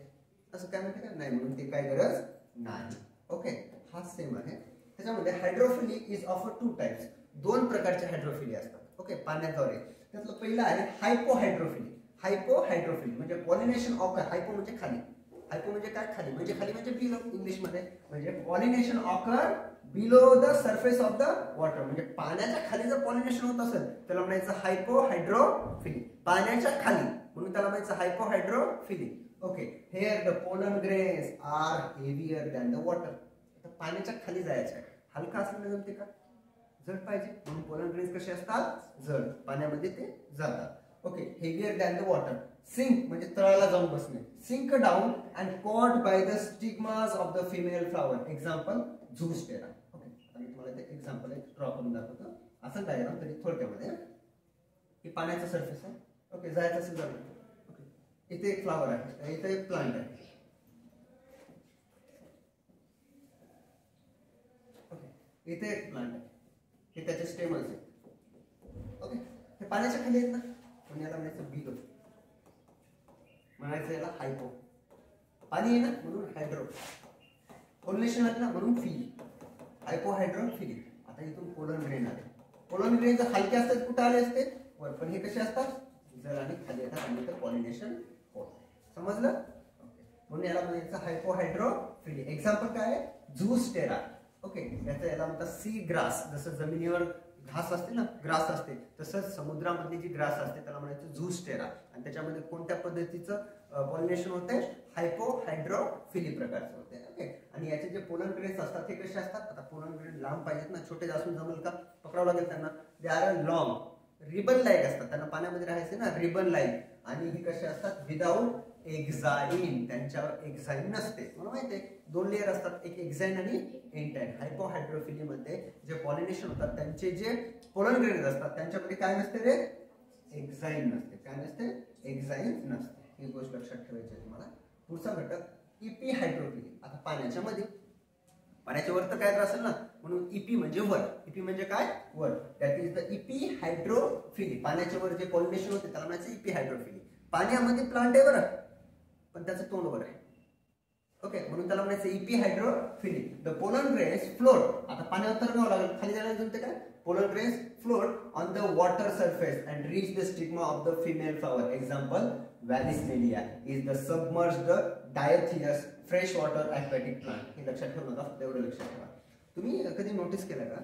असं काय म्हणते का नाही, म्हणून ते काय गरज नाही. ओके, हा सेम आहे. त्याच्यामध्ये हायड्रोफिली इज ऑफ 2 टाइप्स. 2 प्रकारचे हायड्रोफिली असतात. ओके, पाण्याद्वारे. त्यातलं पहिलं आहे हायपोहायड्रोफिली. हायपोहायड्रोफिली म्हणजे पॉलिनेशन ऑकर. हायपो म्हणजे खाली, हायपो म्हणजे काय, खाली म्हणजे बिलो इंग्लिश मध्ये. म्हणजे pollination occur below the surface of the water. म्हणजे पाण्याच्या खाली जर पॉलिनेशन होत असेल त्याला म्हणायचं हायपोहायड्रोफिली. पाण्याच्या खाली, म्हणून त्याला म्हणायचं hypohydrophily. Okay, here the pollen grains are heavier than the water. पाण्याच्या खाली जायचं, हलका असलं जमते का, जड पाहिजे, म्हणून पोलन ग्रेन्स कसे असतात, जड, पाण्यामध्ये ते जातात. Okay, heavier than the water. Sink म्हणजे तळाला जाऊन बसणे. Sink down and caught by the stigmas of the female flower. Example zostera. Okay, आता मी तुम्हाला ते एक्झाम्पल ड्रॉ करून दाखवतो. असं डायग्राम तरी थोडक्यामध्ये. ही पाण्याचं सरफेस आहे. ओके, जायचं असेल जाऊ. ओके, इथे एक फ्लावर आहे, इथे एक प्लांट आहे. ओके, इथे एक प्लांट आहे, हे त्याचे स्टेमल्स आहेत. ओके, हे पाण्याच्या खाली आहेत ना, पण याला म्हणायचं बिलो, म्हणायचं याला हायपो. पाणी आहे ना म्हणून हायड्रो. पॉलिनेशन आहे ना म्हणून फिली. हायपोहायड्रोफिली. आता इथून पोलन ग्रेन आले. पोलन ग्रेन जर हलके असतात कुठे आले असते, वर, पण हे कसे असतात, जर आणि खाली येतात आणि तर पॉलिनेशन होत. समजलं. ओके, म्हणून याला म्हणायचं हायपोहायड्रोफिली. एक्झाम्पल काय आहे, झूस्टेरा. ओके, याचं याला म्हणतात सी ग्रास. जसं जमिनीवर घास असते ना, ग्रास असते, तसंच समुद्रामधली जी ग्रास असते त्याला म्हणायचं झूस्टेरा. आणि त्याच्यामध्ये कोणत्या पद्धतीचं पॉलिनेशन होते, हायपोहायड्रोफिली प्रकारचं होते. ओके, आणि याचे जे पोलन ग्रेन्स असतात ते कसे असतात, आता पोलन ग्रेन लांब पाहिजेत ना, छोटे असून जमेल का, पकडावं लागेल त्यांना. They are long, ribbon like असतात, त्यांना पाण्यामध्ये राहायचे ना, रिबन लाईक. आणि हे कसे असतात, विदाउट एक्झाईन. त्यांच्यावर एक्झाईन नसते. मला माहिती आहे 2 लेअर असतात, एक एक्झाईन आणि एंटाईन. हायपोहायड्रोफिली मध्ये जे पॉलिनेशन होतात त्यांचे जे पोलन ग्रेन्स असतात त्यांच्यामध्ये काय नसते रे, एक्झाईन नसते. काय नसते, एक्झाईन नसते. ही गोष्ट लक्षात ठेवायची आहे तुम्हाला. पुढचा घटक इपिहायड्रोफिली. आता पाण्याच्या मध्ये, पाण्याच्या वर तर काय असेल ना, म्हणून इपी म्हणजे वर. इपी म्हणजे काय, वर. That is the epihydrophily. पाण्याच्या वर जे पॉलिनेशन होते त्याला म्हणायचं इपिहायड्रोफिली. पाण्यामध्ये प्लांट आहे बरं, पण त्याचं तोंड वर आहे. ओके, म्हणून त्याला म्हणायचं epihydrophily. The pollen grains float. आता पाण्यावर तरंगावं लागेल, खाली जायला जमते काय, pollen grains float on the water surface and reach the stigma of the female flower. Example vallisneria is the submerged dioecious fresh water aquatic plant. हे लक्षात ठेवू नका, फक्त एवढं लक्षात ठेवा. तुम्ही कधी नोटीस केलं का,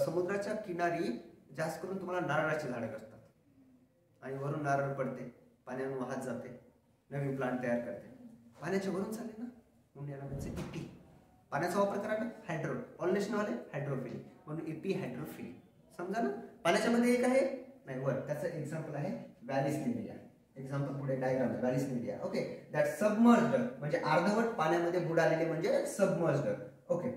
समुद्राच्या किनारी जास्त करून तुम्हाला नारळाची झाडं असतात आणि वरून नारळ पडते, पाण्याने वाहत जाते, नवीन प्लांट तयार करते, पाण्याच्या वरून चालेल ना, म्हणून याला म्हणजे इपी. पाण्याचा वापर करायला हायड्रो, पॉलिनेशन वाले हायड्रोफिली, म्हणून इपी हायड्रोफिली. समजा ना. पाण्याच्या मध्ये एक आहे नाही वर, त्याचं एक्झाम्पल आहे वॅलिसनेरिया. एक्झाम्पल पुढे डायग्राम आहे वॅलिसनेरिया. ओके, दॅट सबमर्ज्ड म्हणजे अर्धवट पाण्यामध्ये बुडालेले म्हणजे submerged. Okay,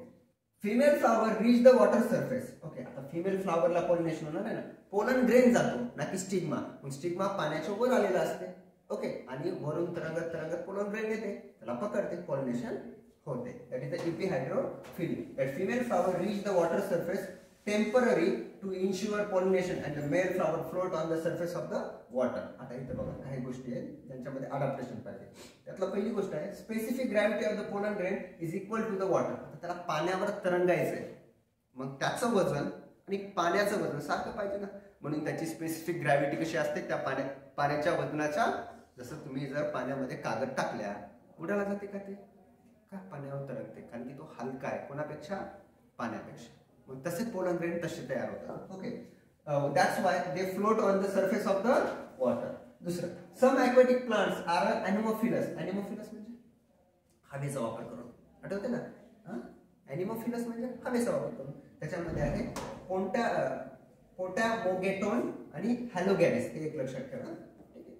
female flower reach the water surface. Okay, आता फिमेल फ्लावरला पॉलिनेशन होणार आहे ना, पोलन ग्रेन जातो ना की स्टिग्मा. मग स्टिग्मा पाण्याच्या वर आलेला असते. ओके, आणि वरून तरंगत तरंगत पोलन ग्रेन येते, त्याला पकडते, पॉलिनेशन होते. That is the epihydrophily. That female flower reach the water surface temporary to insure pollination and the male flower float on the surface of the water. आता इथे बघा काही गोष्टी आहेत ज्यांच्यामध्ये अडॅप्टेशन पाहिजे. त्यातला पहिली गोष्ट आहे specific gravity of the pollen grain is equal to the water. आता त्याला पाण्यावर तरंगायचंय, मग त्याचं वजन आणि पाण्याचं वजन सारखं पाहिजे ना, म्हणून त्याची स्पेसिफिक ग्रॅव्हिटी कशी असते त्या पाण्याच्या वजनाच्या. जसं तुम्ही जर पाण्यामध्ये कागद टाकल्या उडाला जाते का ते, का पाण्यावर तरंगते, कारण की तो हलका आहे कोणापेक्षा, पाण्यापेक्षा. मग तसे पोलन ग्रेन तसे तयार होतात. Okay, that's why they float on the surface of the water. दुसरं, सम ॲक्वॅटिक प्लांट्स आर ॲनिमोफिलस. ॲनिमोफिलस म्हणजे हवेचा वापर करून, आठवते ना, ॲनिमोफिलस म्हणजे हवेचा वापर करून. त्याच्यामध्ये आहे पोटॅमोगेटोन आणि हॅलोगॅरिस, हे एक लक्षात ठेवा.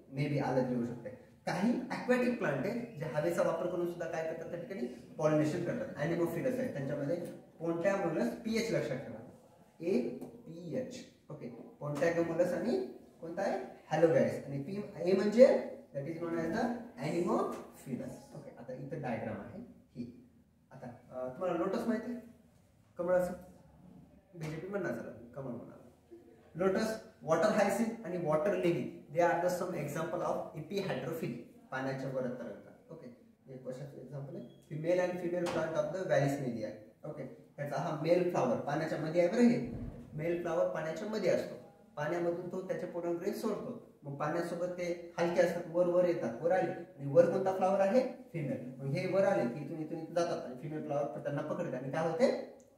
मे बी आलं लिहू शकते. काही ॲक्वॅटिक प्लांट आहे जे हवेचा वापर करून सुद्धा काय करतात, त्या ठिकाणी पॉलिनेशन करतात. ॲनिमोफिलस आहे, त्यांच्यामध्ये पोंटॅमोलस, पीएच लक्षात ठेवा, APH. ओके, पोंटॅमोलस आणि कोणता आहे, हॅलोगॅरिस. आणि पी ए म्हणजे that is known as the anemophilous. Okay, आता इथं डायग्राम आहे ही. आता तुम्हाला लोटस माहिती आहे, कमळाचं, बीजेपी म्हणणार झालं, कमळ म्हणणार. लोटस, वॉटर हायसिंथ आणि water lily, they are the some example of epihydrophily, पाण्याच्या वर तरंगतात. ओके, एक वर्षाचं एक्झाम्पल आहे. Female and female plant of the vallisneria. Okay, त्याचा हा मेल फ्लावर पाण्याच्या मध्ये आहे बरं. हे मेल फ्लावर पाण्याच्या मध्ये असतो, पाण्यामधून तो त्याचे पोलन ग्रेन सोडतो. मग पाण्यासोबत ते हलके असतात, वर वर येतात, वर आले आणि वर कोणता फ्लावर आहे, फिमेल. मग हे वर आले की इथून इथून जातात आणि फिमेल फ्लावर त्यांना पकडतात आणि काय होते,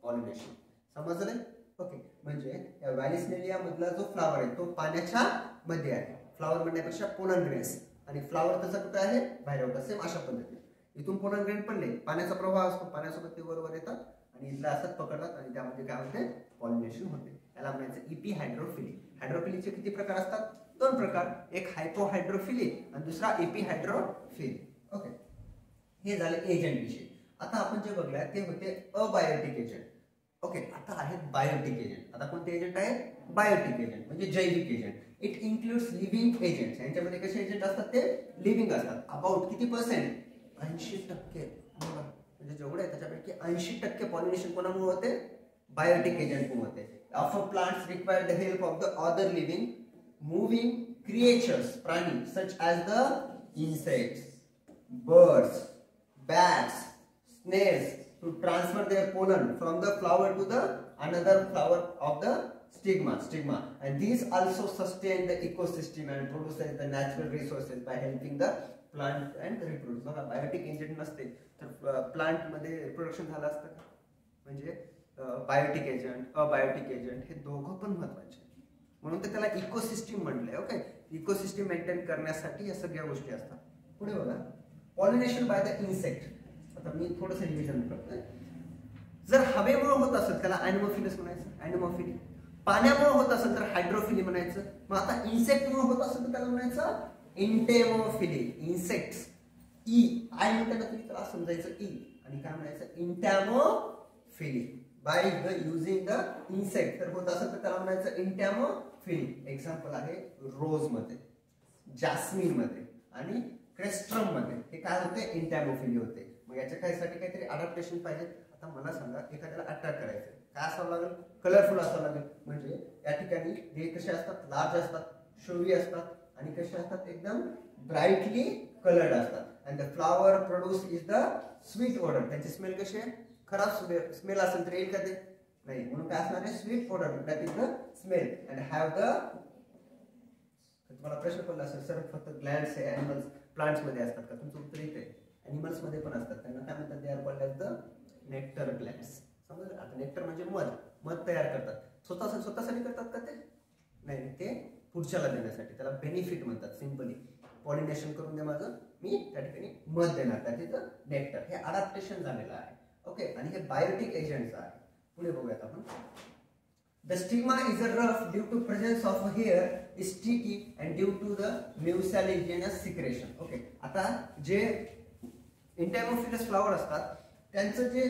पॉलिनेशन. समजलं? ओके, म्हणजे या वॅलिसनेरिया मधला जो फ्लावर आहे तो पाण्याच्या मध्ये आहे. फ्लावर म्हणण्यापेक्षा पोलन ग्रेन्स, आणि फ्लावर त्याचा कुठे आहे, बाहेर होता. सेम अशा पद्धतीने इथून पोलन ग्रेन पडले, पाण्याचा प्रवाह असतो, पाण्यासोबत ते वर वर येतात आणि इथला असत पकडतात आणि त्यामध्ये काय होते, पॉलिनेशन होते. याला म्हणायचं इपिहायड्रोफिली. हायड्रोफिलीचे किती प्रकार असतात, 2 प्रकार, एक हायपोहायड्रोफिली आणि दुसरा इपिहायड्रोफिली. ओके, हे झाले एजंट विषयी. आता आपण जे बघला ते होते अबायोटिक एजंट. ओके, आता आहेत बायोटिक एजंट. आता कोणते एजंट आहेत, बायोटिक एजंट म्हणजे जैविक agent. It includes living agents. यांच्यामध्ये कसे एजंट असतात, ते लिव्हिंग असतात. अबाउट किती %, 80%. म्हणजे जेवढे आहे त्याच्यापैकी 80% पॉलिनेशन कोणामुळे होते, बायोटिक एजंटमुळे होते. Of plants require the help of the other living moving creatures, प्राणी such as the insects, birds, bats, snails to transfer their pollen from the flower to the another flower of the stigma, and these also sustain the ecosystem and produces the natural resources by helping the plant and reproduce. बघा, Biotique agent नसते तर plant मध्ये reproduction झालं असतं का, म्हणजे Biotique agent abiotic agent हे दोघं पण महत्वाचे, म्हणून तर त्याला इकोसिस्टीम म्हटलंय. ओके, इकोसिस्टीम मेंटेन करण्यासाठी या सगळ्या गोष्टी असतात. पुढे बघा, पॉलिनेशन बाय द इन्सेक्ट. आता मी थोडंसं रिव्हिजन करतोय. जर हवेमुळे होत असेल त्याला ॲनिमोफिलस म्हणायचं, ॲनिमोफिली. पाण्यामुळे होत असेल तर हायड्रोफिली म्हणायचं. मग आता इन्सेक्टमुळे होत असेल तर त्याला म्हणायचं इंटेमोफिली. इन्सेक्ट्स, ई आय म्हणताना तुम्ही त्याला समजायचं ई, आणि काय म्हणायचं, entomophily. By the using the insect तर होत असेल तर त्याला म्हणायचं इंटॅमोफिली. एक्झाम्पल आहे रोज मध्ये, जास्मिन मध्ये आणि क्रेस्ट्रम मध्ये. हे काय होते, इंटॅमोफिली होते. मग याच्या काहीसाठी काहीतरी अडॅप्टेशन पाहिजे. आता मला सांगा, एखाद्याला अट्रॅक्ट करायचं काय असावं लागेल, कलरफुल असावं लागेल. म्हणजे या ठिकाणी हे कसे असतात, लार्ज असतात, शोवी असतात आणि कसे असतात, एकदम ब्राईटली कलर्ड असतात. And the flower produce is the sweet order. त्यांची स्मेल कशी आहे, खराब स्मेल असेल तर येईल का ते, नाही. म्हणून काय असणार आहे, sweet order, that is the smell. And have the, तुम्हाला प्रश्न पडला असेल सर फक्त ग्लँड्स हे ॲनिमल्स प्लांट्स मध्ये असतात का, तुमचं उत्तर इथे ॲनिमल्स मध्ये पण असतात. त्यांना काय म्हणतात, दे are called as the nectar glands. समजलं? आता नेक्टर म्हणजे मध, मध तयार करतात. स्वतःसाठी करतात का ते? नाही, ते पुढच्याला देण्यासाठी, त्याला बेनिफिट म्हणतात. सिंपली पॉलिनेशन करून दे माझं, मी त्या ठिकाणी मध देणार, त्या तिथं नेक्टर. हे अडॅप्टेशन झालेलं आहे. ओके, आणि हे बायोटिक एजंट्स आहे. पुढे बघूयात आपण. The stigma is a rough due to presence of hair, is sticky and due to the mucilaginous secretion. Okay, आता जे इंटॅमोफिलस फ्लावर असतात त्यांचं जे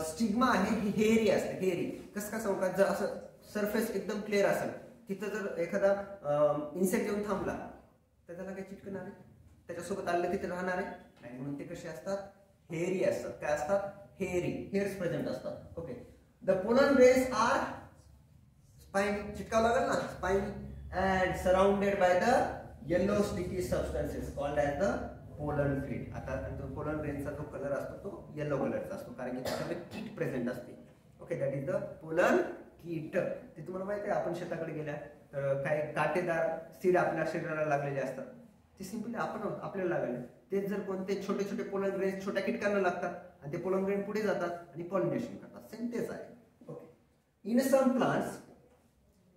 स्टिग्मा आहे हे हेअरी असते. हेअरी कसं का सांगू का, जर असं सरफेस एकदम क्लिअर असेल, तिथं जर एखादा इन्सेक्ट येऊन थांबला तर त्याला काही चिटकणार आहे, त्याच्यासोबत आलेलं तिथे राहणार आहे नाही. म्हणून ते कसे असतात? हेअरी असतात. काय असतात? हेअरी, हेअर्स प्रेझेंट असतात. Okay, the pollen grains are spine, चिटकावं लागेल ना, spine and surrounded by the yellow sticky substances called as the pollen fleet. आता पोलन ग्रेनचा जो कलर असतो तो येलो कलरचा असतो, कारण की त्याच्यामध्ये कीट प्रेझेंट असते. Okay, that is the pollen kitt. ते तुम्हाला माहिती आहे, आपण शेताकडे गेल्या तर काही काटेदार सीड आपल्या शरीराला लागलेले असतात, ते सिंपली आपण आपल्याला लागले. तेच जर कोणते छोटे छोटे पोलन ग्रेन्स छोट्या कीटकांना लागतात आणि ते पोलन ग्रेन पुढे जातात आणि पॉलिनेशन करतात. सेम तेच आहे. Okay, in some plants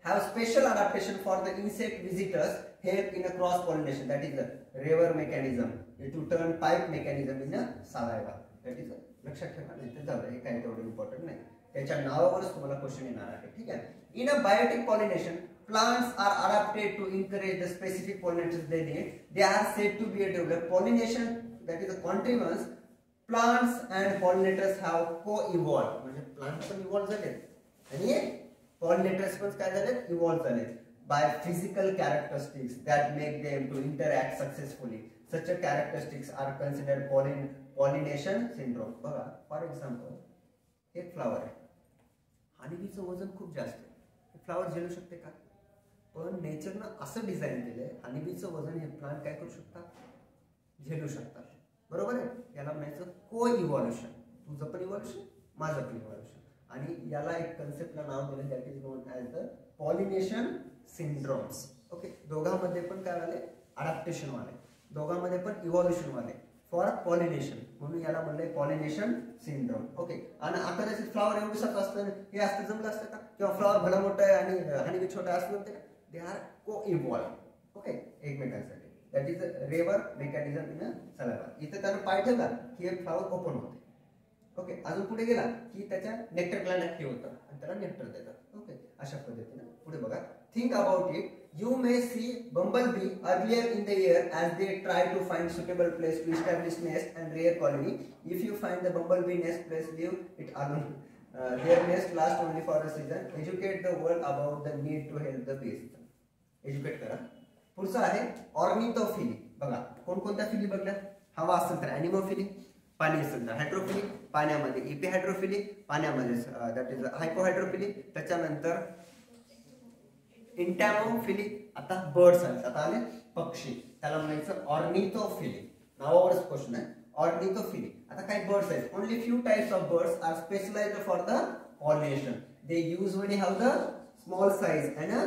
have special adaptation for the insect visitors help in a cross pollination, that is the rever mechanism to turn pipe mechanism in a saliva. that is लक्षात ठेवा, नाही तर जाऊ हे काय तेवढं इम्पॉर्टंट नाही, त्याच्या नावावरच तुम्हाला क्वेश्चन येणार आहे. ठीक आहे. In abiotic pollination plants are adapted to encourage the specific pollinators they need. They are said to be a developed pollination, that is a continuous. Plants and pollinators have co-evolved, म्हणजे plant पण evolve झाले आणि pollinators पण काय झाले? Evolve झाले by physical characteristics that make them to interact successfully. Such a characteristics are considered pollination syndrome. बघा, for example एक फ्लावर आहे, हनीबीचं वजन खूप जास्त आहे, फ्लावर झेलू शकते का? पण नेचरनं असं डिझाईन केलंय, हनीबीचं वजन हे प्लांट काय करू शकतात? झेलू शकतात. बरोबर आहे. याला म्हणायचं को इव्हॉल्युशन. तुझं पण इव्हॉल्युशन, माझं पण इव्हॉल्युशन. आणि याला एक कन्सेप्टला नाव दिलं, that is known as the pollination syndromes. Okay, दोघांमध्ये पण काय झाले? अडॅप्टेशन वाले, दोघांमध्ये पण इव्हॉल्युशन वाले फॉर पॉलिनेशन, म्हणून याला म्हणलंय पॉलिनेशन सिंड्रोम. ओके, आणि आता त्याचे फ्लावर एवढंच असतं, हे असतं जमलं असतं का? किंवा फ्लावर भला मोठा आहे आणि हनीबी छोटा असतं का? They are coevolve. Okay, एकमेकांसाठी. That is reward mechanism in saliva. इथे त्यानं पाय ठेवला की एक फ्लावर ओपन होते. ओके, अजून पुढे गेला की त्याच्या नेक्टर ग्लँड ऍक्टिव्ह होतं आणि त्याला नेक्टर देतात. ओके, अशा पद्धतीने पुढे बघा. Think about it. You may see bumblebee earlier in the year as they try to find suitable place to establish nest and rear colony. If you find the bumblebee nest place, leave it alone. Their nest lasts only for a season. Educate the world about the need to help the bees. Educate करा. पुढचं आहे ornithophily. बघा, कोणकोणत्या फिली बघल्यात? हवा असेल तर ॲनिमोफिली, पाणी असेल तर हायड्रोफिली, पाण्यामध्ये इपिहायड्रोफिली, पाण्यामध्ये दॅट इज हायपोहायड्रोफिली, त्याच्यानंतर इंटॅमोफिली. आता बर्ड्स आहेत, आता आले पक्षी, त्याला म्हणायचं ऑर्निथोफिली. नावावरच क्वेश्चन आहे, ऑर्निथोफिली. आता काही बर्ड्स आहेत, only few types of birds are specialised for the pollination. They usually have the small size and a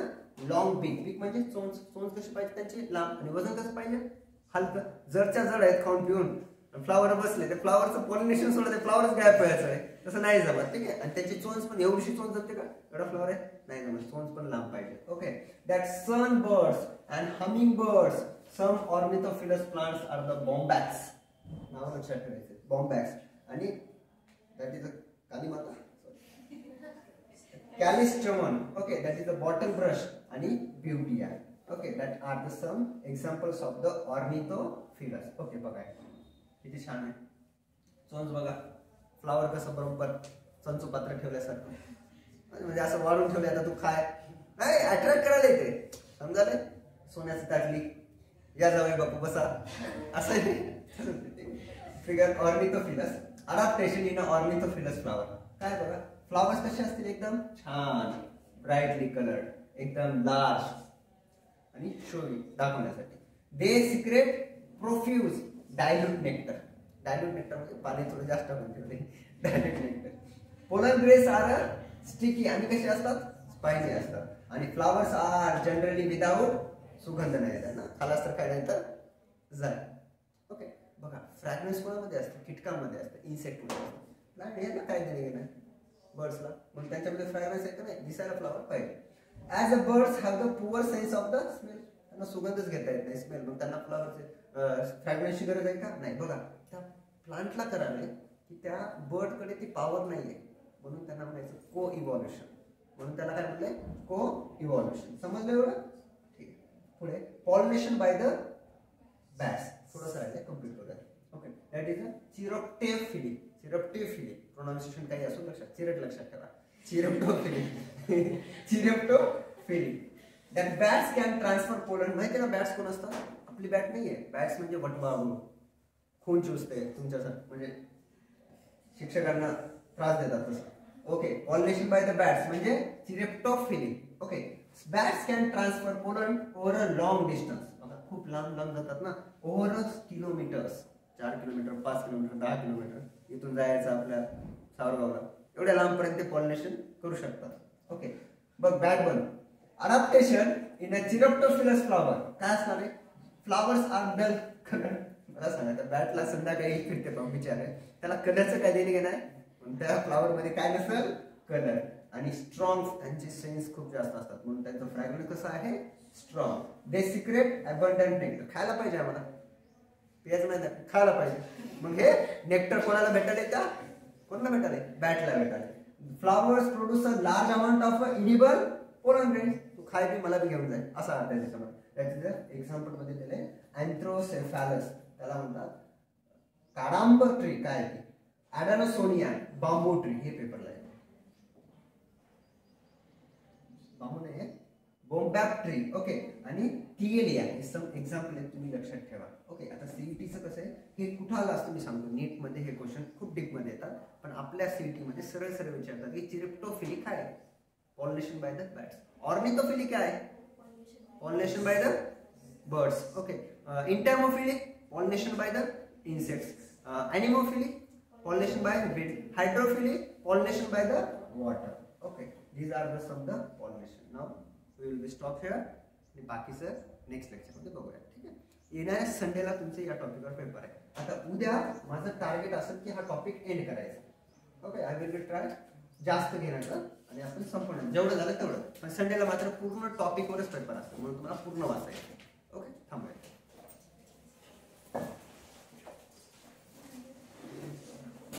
long beak. Beak म्हणजे चोंच. चोंच कशी पाहिजे त्यांची? लांब. आणि वजन कसं पाहिजे? हलकं. जरच्या जड आहेत, खाऊन पिऊन फ्लावर बसले, ते फ्लावरचं पॉलिनेशन सोडलं, ते फ्लावरच गायब व्हायचं आहे, तसं नाही जमत. ठीक आहे. आणि त्याची चोंच पण एवढीशी चोंच जमते का? एवढा फ्लावर आहे, नाही जमत. चोंच पण लांब पाहिजे. Okay, that sun birds and humming birds, some ornithophilous plants are the bombax. नाव लक्षात ठेवायचं, बॉम्बॅक्स. आणि दॅट इज अ कालीमाता, callistemon. Okay, that is a bottle brush आणि ब्युटी आहे. Okay, that are the some examples of the ornithophilous. Okay, बघा किती छान आहे. चोंच बघा, फ्लावर कसं बरोबर चंचू पात्र ठेवल्यासारखं, म्हणजे असं वाढून ठेवलं. आता तू खाय नाही, अट्रॅक्ट करायला येते, समजाले? सोन्याची ताटली, या जावे बापू बसा, असं figure. Ornithophilous adaptation in ornithophilous flower. काय बघा, फ्लावर्स कसे असतील? एकदम छान, ब्राईटली कलर्ड, एकदम लार्ज आणि शोवी दाखवण्यासाठी. They secrete profuse dilute nectar. Dilute nectar म्हणजे पाणी थोडं जास्त म्हणते, dilute nectar. Pollen grains are sticky आणि कसे असतात? स्पायसी असतात. आणि फ्लावर्स आर जनरली विदाउट, सुगंध नाही येतात ना, खालास तर काय नाही तर जाय. ओके, बघा, फ्रॅग्रन्स कोणामध्ये असतं? कीटकांमध्ये असतं, इन्सेक्ट मध्ये असतं. प्लांट याला काय देणे घेणं? बर्ड्सला, मग त्यांच्यामध्ये फ्रॅग्रन्स आहे का नाही, दिसायला फ्लावर पाहिजे. As a bird's have the poor sense of the smell, त्यांना सुगंधच घेता येत नाही स्मेल, मग त्यांना फ्लावरचे फ्रॅग्रन्सची गरज आहे का नाही. बघा त्या प्लांटला करावे की त्या बर्डकडे ती पॉवर नाहीये, म्हणून त्यांना म्हणायचं को इव्हॉल्युशन, म्हणून त्याला काय म्हटलंय, को इव्हॉल्युशन. समजलं एवढं? ठीक आहे. पुढे पॉलिनेशन बाय द बॅट्स, थोडंसं राहिलंय, कम्प्लीट करूया. Okay, that is a chiropterophily. Chiropterophily pronunciation काही असो लक्षात, चिरट लक्षात ठेवा, chiropterophily. Chiropterophily. That bats can transfer pollen. माहिती आहे ना बॅट्स कोण असतात? आपली बॅट नाहीये, बॅट्स म्हणजे वटवाघूळ, खून चुसते तुमच्यासाठी, म्हणजे शिक्षकांना त्रास देतात तसं. Okay, pollination by the bats म्हणजे chiropterophily. Okay, bats can transfer pollen over a long distance. खूप लांब लांब जातात ना, over a kilometres, 4 kilometre, 5 kilometre, 10 kilometre, इथून जायचं आपल्या सावरगावला, एवढ्या लांबपर्यंत ते पॉलिनेशन करू शकतात. ओके, बघ बॅट बन. Adaptation in a chiropterophilous flower काय असणार आहे? Flowers are dull colour. मला सांगा त्या बॅटला संध्याकाळी फिरते पण बिचारे, त्याला कलरचं काय देणे नाही, पण त्या फ्लॉवर मध्ये काय नसेल, कलर. आणि स्ट्रॉंग, त्यांचे सेन्स खूप जास्त असतात, म्हणून त्यांचं फ्रॅग्रन्स कसं आहे, स्ट्रॉंग. दे सिक्रेट अबंडंट नेक्टर. खायला पाहिजे आम्हाला, पियाचं नाही, खायला पाहिजे. मग हे नेक्टर कोणाला भेटायला का, कोणाला भेटायला, बॅटला भेटायला. Flowers produce a large amount of edible pollen grains. तू खाय बी मला बी घेऊन जाय, असा अर्थ आहे त्याच्यामध्ये. त्याचे एक्झाम्पल मध्ये दिले अँथ्रोसेफॅलस, त्याला म्हणतात काडांब ट्री, काय ते ॲडानोसोनिया बांबू ट्री. हे पेपरला आहे, बांबू नाही, बोंबॅक ट्री. ओके, आणि थिएलिया हे सम एक्झाम्पल आहेत, तुम्ही लक्षात ठेवा. ओके, आता सीईटीचं कसं आहे, हे कुठं आलं असतं मी सांगतो. नीट मध्ये हे क्वेश्चन खूप डीप मध्ये येतात, पण आपल्या सीईटी मध्ये सरळ सरळ विचारतात की चिरोप्टोफिली काय, pollination by the bats. Ornithophily काय, pollination by the birds. Okay, entomophily pollination by the insects. Anemophily pollination by wind. Hydrophily pollination by the water. Okay, these are the some the pollination. Now we will be stop here. आणि बाकीचं next lecture मध्ये बघूया. ठीक आहे, येणाऱ्या संडेला तुमचे या टॉपिकवर पेपर आहे. आता उद्या माझं टार्गेट असेल की हा टॉपिक एंड करायचा. Okay, I will be try जास्त घेण्याचं आणि आपण संपूर्ण जेवढं झालं तेवढं, पण संडेला मात्र पूर्ण टॉपिकवरच पेपर असतो, म्हणून तुम्हाला पूर्ण वाचायचं.